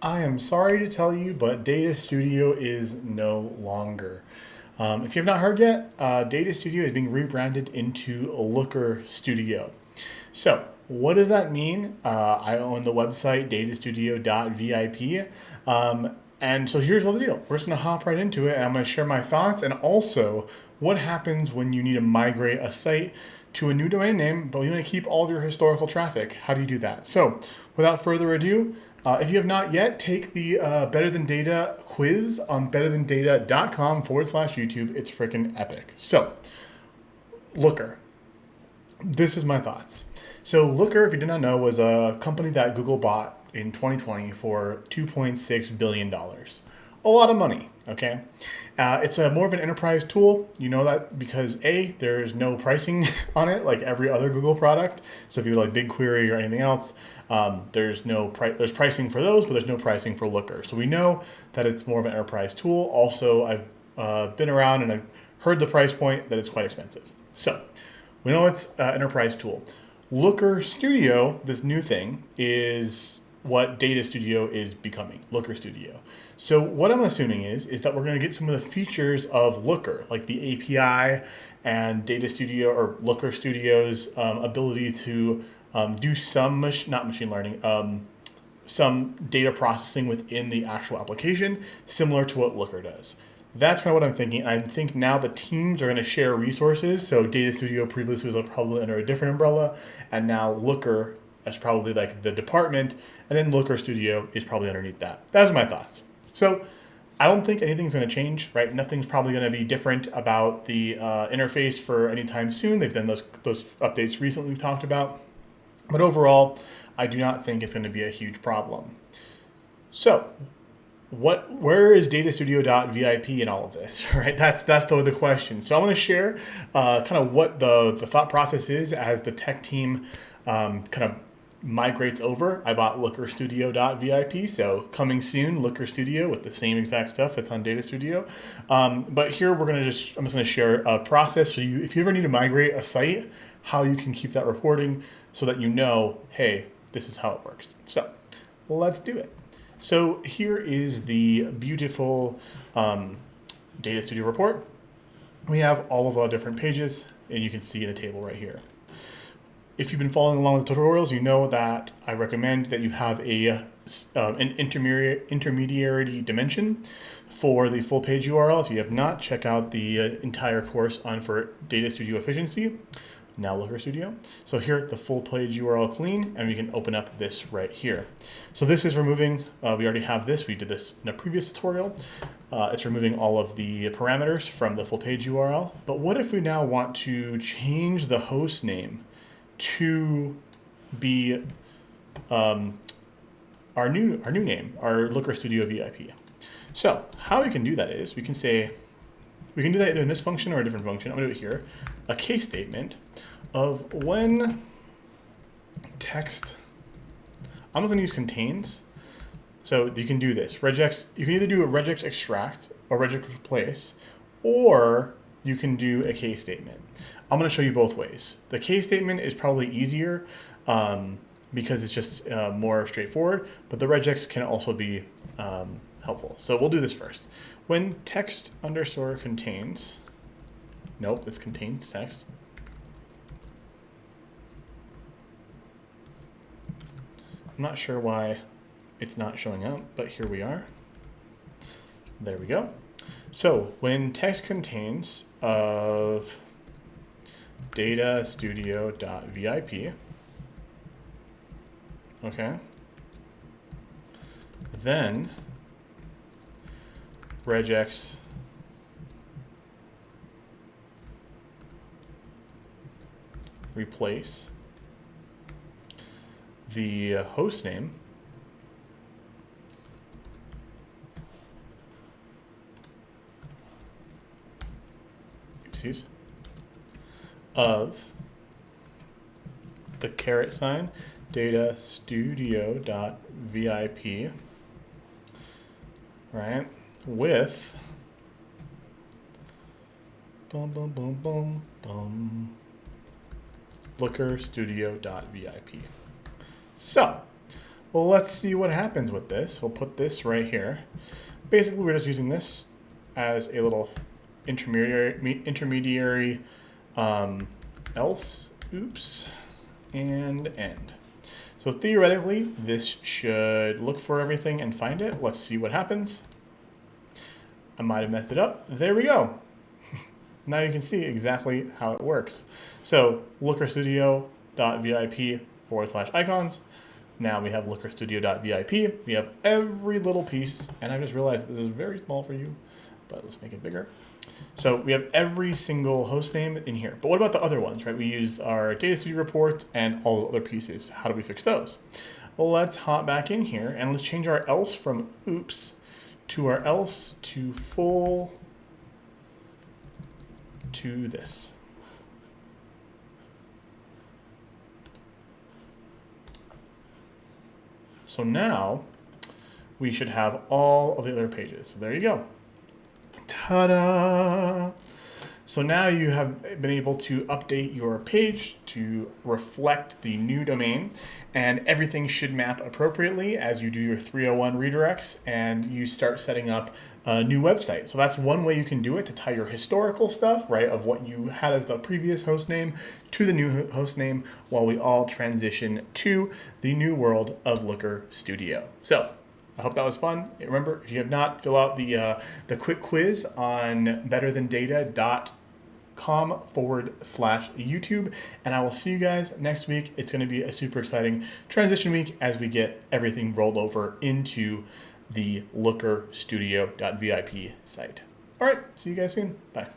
I am sorry to tell you, but Data Studio is no longer. If you have not heard yet, Data Studio is being rebranded into Looker Studio. So, what does that mean? I own the website DataStudio.VIP. And so here's the deal. We're just going to hop right into it, and I'm going to share my thoughts and also what happens when you need to migrate a site to a new domain name, but you want to keep all of your historical traffic. How do you do that? So, without further ado, if you have not yet, take the Better Than Data quiz on betterthandata.com/YouTube. It's freaking epic. So, Looker. This is my thoughts. So Looker, if you did not know, was a company that Google bought in 2020 for $2.6 billion. A lot of money, okay? It's a more of an enterprise tool. You know that because A, there's no pricing on it like every other Google product. So if you like BigQuery or anything else, there's pricing for those, but there's no pricing for Looker. So we know that it's more of an enterprise tool. Also, I've been around and I've heard the price point that it's quite expensive. So we know it's an enterprise tool. Looker Studio, this new thing, is what Data Studio is becoming, Looker Studio. So what I'm assuming is that we're going to get some of the features of Looker, like the API and Data Studio or Looker Studio's ability to do some, not machine learning, some data processing within the actual application, similar to what Looker does. That's kind of what I'm thinking. I think now the teams are going to share resources. So Data Studio previously was probably under a different umbrella, and now Looker is probably like the department, and then Looker Studio is probably underneath that. That's my thoughts. So I don't think anything's going to change, right? Nothing's probably going to be different about the interface for any time soon. They've done those updates recently we've talked about. But overall, I do not think it's going to be a huge problem. So where is DataStudio.VIP in all of this, right? That's the question. So I want to share kind of what the thought process is as the tech team kind of migrates over. I bought Looker Studio.VIP, so coming soon, Looker Studio with the same exact stuff that's on Data Studio. But here I'm just going to share a process. So if you ever need to migrate a site, how you can keep that reporting so that you know, hey, this is how it works. So let's do it. So here is the beautiful Data Studio report. We have all of our different pages, and you can see in a table right here. If you've been following along with the tutorials, you know that I recommend that you have an intermediary dimension for the full page URL. If you have not, check out the entire course for Data Studio efficiency. Now Looker Studio. So here, the full page URL clean, and we can open up this right here. So this is removing, we already have this, we did this in a previous tutorial. It's removing all of the parameters from the full page URL. But what if we now want to change the host name to be our new name, our Looker Studio VIP? So how we can do that is we can do that either in this function or a different function. I'm gonna do it here. A case statement of when text, I'm just gonna use contains. So you can do this. Regex, you can either do a regex extract or regex replace, or you can do a case statement. I'm gonna show you both ways. The case statement is probably easier because it's just more straightforward, but the regex can also be helpful. So we'll do this first. When text underscore contains, nope, this contains text. I'm not sure why it's not showing up, but here we are. There we go. So when text contains of DataStudio.VIP, okay, then regex replace the host name of the caret sign DataStudio.VIP, right, with Looker Studio.VIP. So Well, let's see what happens with this. We'll put this right here. Basically, we're just using this as a little intermediary else, oops, and end. So theoretically, this should look for everything and find it. Let's see what happens. I might have messed it up. There we go. Now you can see exactly how it works. So LookerStudio.VIP/icons. Now we have LookerStudio.VIP. We have every little piece, and I just realized this is very small for you, but let's make it bigger. So we have every single host name in here. But what about the other ones, right? We use our DataStudio report and all the other pieces. How do we fix those? Well, let's hop back in here and let's change our else from oops to our else to full to this. So now we should have all of the other pages. So there you go. Ta-da! So now you have been able to update your page to reflect the new domain, and everything should map appropriately as you do your 301 redirects and you start setting up a new website. So that's one way you can do it, to tie your historical stuff, right, of what you had as the previous host name to the new host name while we all transition to the new world of Looker Studio. So I hope that was fun. Remember, if you have not, fill out the quick quiz on betterthandata.com/YouTube, and I will see you guys next week. It's going to be a super exciting transition week as we get everything rolled over into the LookerStudio.VIP site. All right, see you guys soon. Bye.